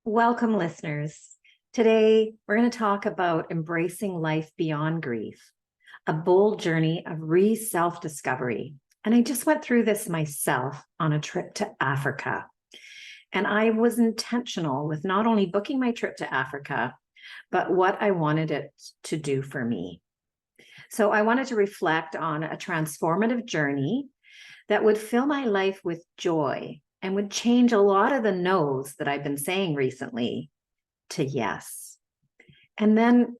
Welcome, listeners. Today, we're going to talk about embracing life beyond grief, a bold journey of self-discovery. And I just went through this myself on a trip to Africa. And I was intentional with not only booking my trip to Africa, but what I wanted it to do for me. So I wanted to reflect on a transformative journey that would fill my life with joy and would change a lot of the no's that I've been saying recently to yes. And then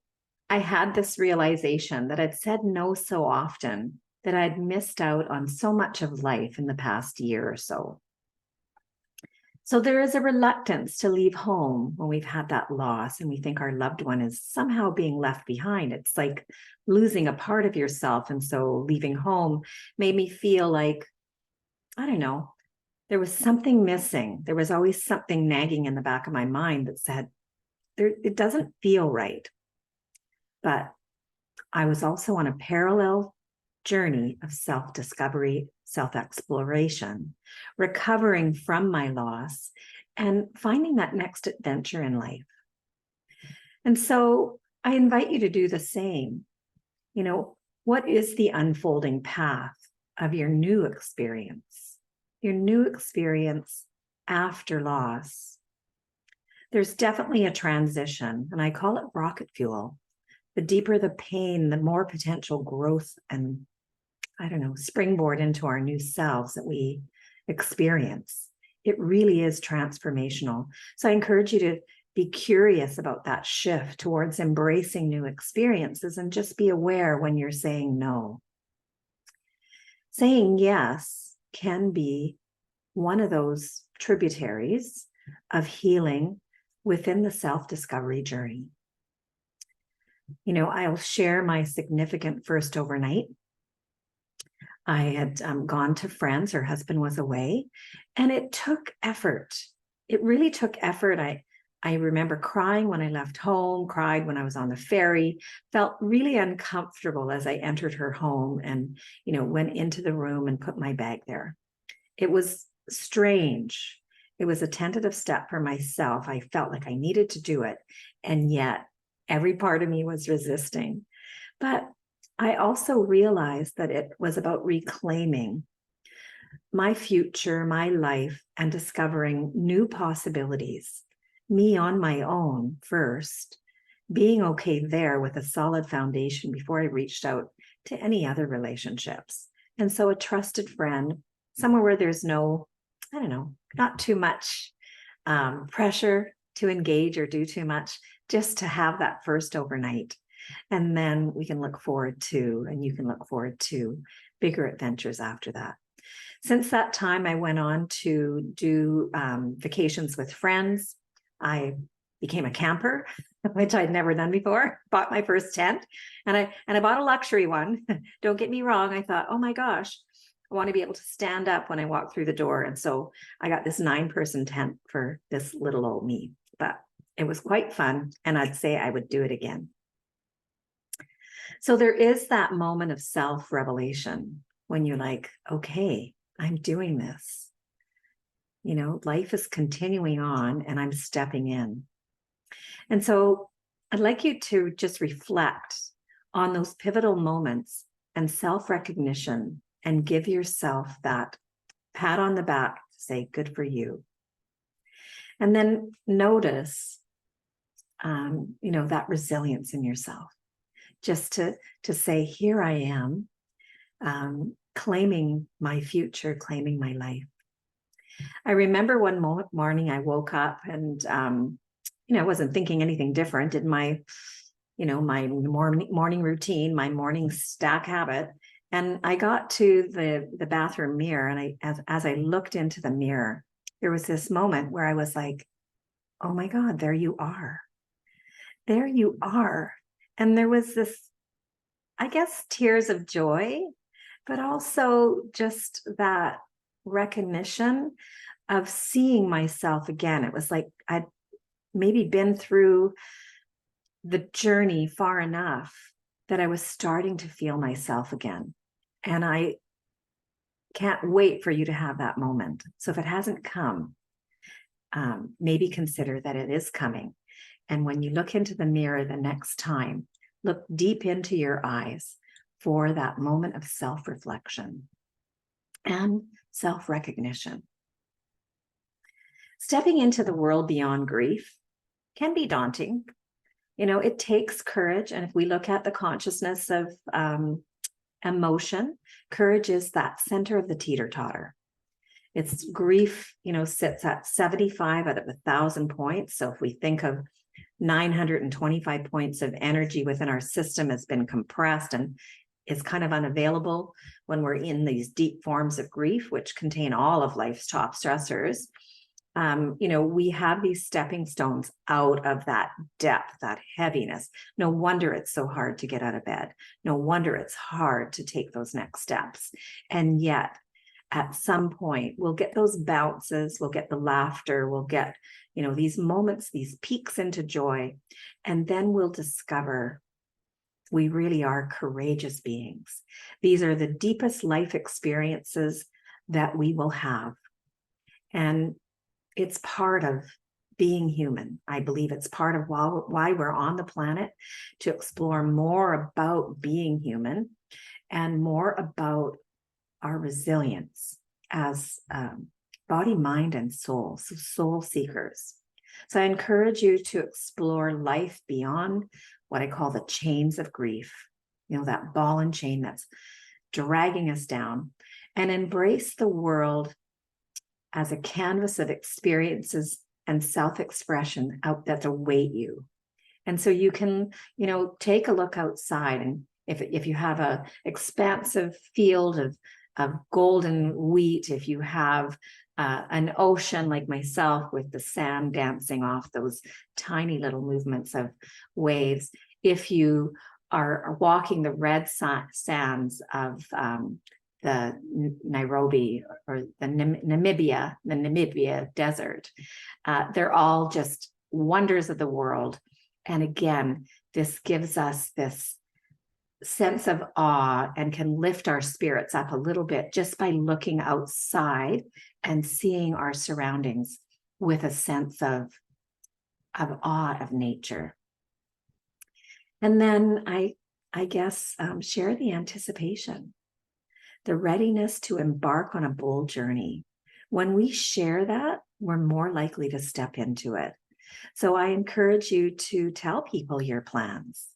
I had this realization that I'd said no so often that I'd missed out on so much of life in the past year or so. So there is a reluctance to leave home when we've had that loss and we think our loved one is somehow being left behind. It's like losing a part of yourself. And so leaving home made me feel like, I don't know, there was something missing. There was always something nagging in the back of my mind that said, it doesn't feel right. But I was also on a parallel journey of self-discovery, self-exploration, recovering from my loss, and finding that next adventure in life. And so I invite you to do the same. You know, what is the unfolding path of your new experience? Your new experience after loss? There's definitely a transition, and I call it rocket fuel. The deeper the pain, the more potential growth and, I don't know, springboard into our new selves that we experience. It really is transformational. So I encourage you to be curious about that shift towards embracing new experiences and just be aware when you're saying no. Saying yes can be one of those tributaries of healing within the self-discovery journey. You know, I'll share my significant first overnight. I had gone to France. Her husband was away, and it took effort. It really took effort. I remember crying when I left home, cried when I was on the ferry, felt really uncomfortable as I entered her home and, you know, went into the room and put my bag there. It was strange. It was a tentative step for myself. I felt like I needed to do it, and yet every part of me was resisting. But I also realized that it was about reclaiming my future, my life, and discovering new possibilities. Me on my own first, being okay there with a solid foundation before I reached out to any other relationships. And so a trusted friend, somewhere where there's no, I don't know, not too much pressure to engage or do too much, just to have that first overnight. And then we can look forward to, and you can look forward to bigger adventures after that. Since that time, I went on to do vacations with friends. I became a camper, which I'd never done before, bought my first tent, and I bought a luxury one. Don't get me wrong. I thought, oh my gosh, I want to be able to stand up when I walk through the door. And so I got this 9-person tent for this little old me, but it was quite fun. And I'd say I would do it again. So there is that moment of self-revelation when you're like, okay, I'm doing this. You know, life is continuing on and I'm stepping in. And so I'd like you to just reflect on those pivotal moments and self-recognition and give yourself that pat on the back to say, good for you. And then notice, you know, that resilience in yourself. Just to say, here I am, claiming my future, claiming my life. I remember one morning I woke up and, you know, I wasn't thinking anything different in my, you know, my morning routine, my morning stack habit. And I got to the bathroom mirror, and as I looked into the mirror, there was this moment where I was like, oh my God, there you are. There you are. And there was this, I guess, tears of joy, but also just that recognition of seeing myself again. It was like I'd maybe been through the journey far enough that I was starting to feel myself again. And I can't wait for you to have that moment. So if it hasn't come, maybe consider that it is coming. And when you look into the mirror the next time, look deep into your eyes for that moment of self-reflection and self-recognition. Stepping into the world beyond grief can be daunting. It takes courage. And if we look at the consciousness of emotion, courage is that center of the teeter-totter. It's grief, sits at 75 out of 1,000 points. So if we think of 925 points of energy within our system has been compressed and is kind of unavailable when we're in these deep forms of grief, which contain all of life's top stressors. We have these stepping stones out of that depth, that heaviness. No wonder it's so hard to get out of bed. No wonder it's hard to take those next steps. And yet, at some point, we'll get those bounces, we'll get the laughter, we'll get, these moments, these peaks into joy. And then we'll discover we really are courageous beings. These are the deepest life experiences that we will have. And it's part of being human. I believe it's part of why we're on the planet, to explore more about being human and more about our resilience as body, mind, and soul, so soul seekers. So I encourage you to explore life beyond what I call the chains of grief, that ball and chain that's dragging us down, and embrace the world as a canvas of experiences and self-expression that await you. And so you can, take a look outside, and if you have a expansive field of golden wheat, if you have an ocean like myself with the sand dancing off those tiny little movements of waves, if you are walking the red sands of the Nairobi or the Namibia desert. They're all just wonders of the world. And again, this gives us this sense of awe and can lift our spirits up a little bit just by looking outside and seeing our surroundings with a sense of awe of nature. And then I guess share the anticipation, the readiness to embark on a bold journey. When we share that, we're more likely to step into it. So I encourage you to tell people your plans.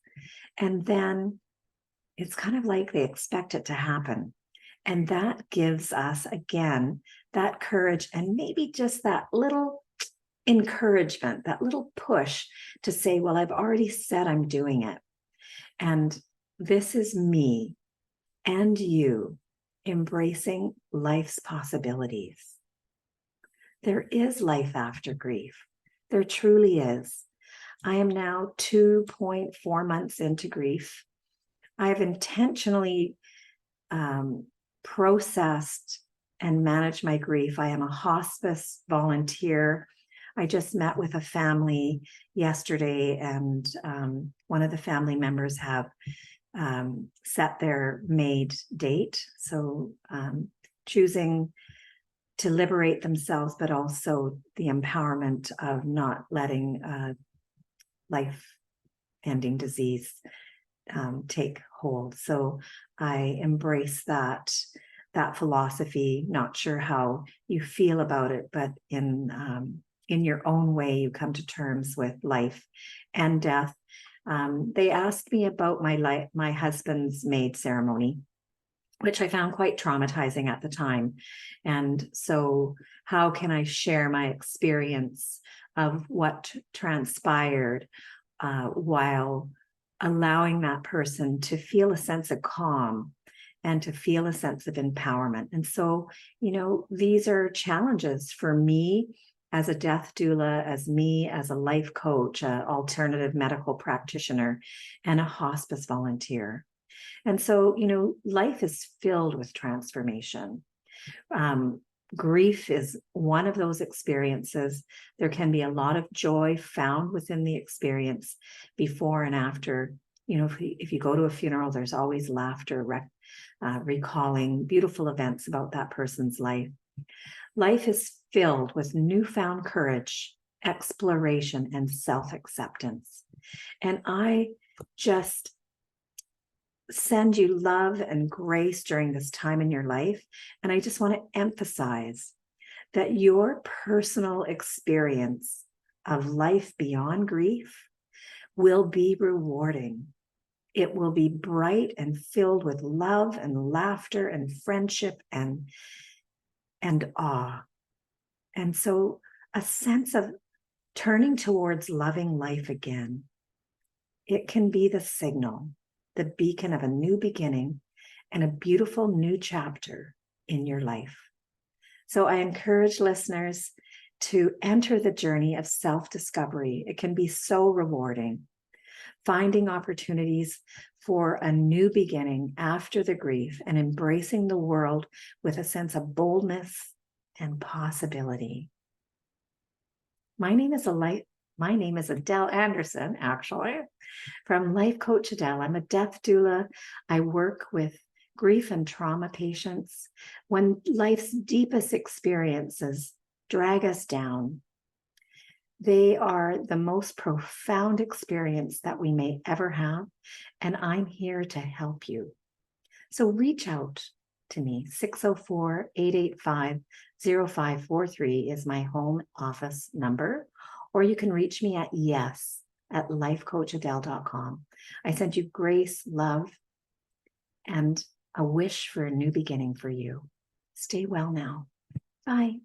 And then it's kind of like they expect it to happen. And that gives us, again, that courage and maybe just that little encouragement, that little push to say, well, I've already said I'm doing it. And this is me and you embracing life's possibilities. There is life after grief. There truly is. I am now 2.4 months into grief. I have intentionally processed and managed my grief. I am a hospice volunteer. I just met with a family yesterday, and one of the family members have set their May date. So choosing to liberate themselves, but also the empowerment of not letting life-ending disease take hold. So I embrace that philosophy. Not sure how you feel about it, but in your own way, you come to terms with life and death. They asked me about my husband's maid ceremony, which I found quite traumatizing at the time. And so how can I share my experience of what transpired while allowing that person to feel a sense of calm and to feel a sense of empowerment? And so, these are challenges for me as a death doula, as me as a life coach, an alternative medical practitioner, and a hospice volunteer. And so, life is filled with transformation. Grief is one of those experiences. There can be a lot of joy found within the experience before and after. If you go to a funeral, there's always laughter, recalling beautiful events about that person's life. Life is filled with newfound courage, exploration, and self-acceptance. And I just send you love and grace during this time in your life. And I just want to emphasize that your personal experience of life beyond grief will be rewarding. It will be bright and filled with love and laughter and friendship and awe. And so a sense of turning towards loving life again, it can be the signal, the beacon of a new beginning and a beautiful new chapter in your life. So I encourage listeners to enter the journey of self-discovery. It can be so rewarding. Finding opportunities for a new beginning after the grief and embracing the world with a sense of boldness and possibility. My name is Adele Anderson, actually, from Life Coach Adele. I'm a death doula. I work with grief and trauma patients when life's deepest experiences drag us down. They are the most profound experience that we may ever have, and I'm here to help you. So reach out to me. 604-885-0543 is my home office number, or you can reach me at yes@lifecoachadele.com. I send you grace, love, and a wish for a new beginning for you. Stay well now. Bye.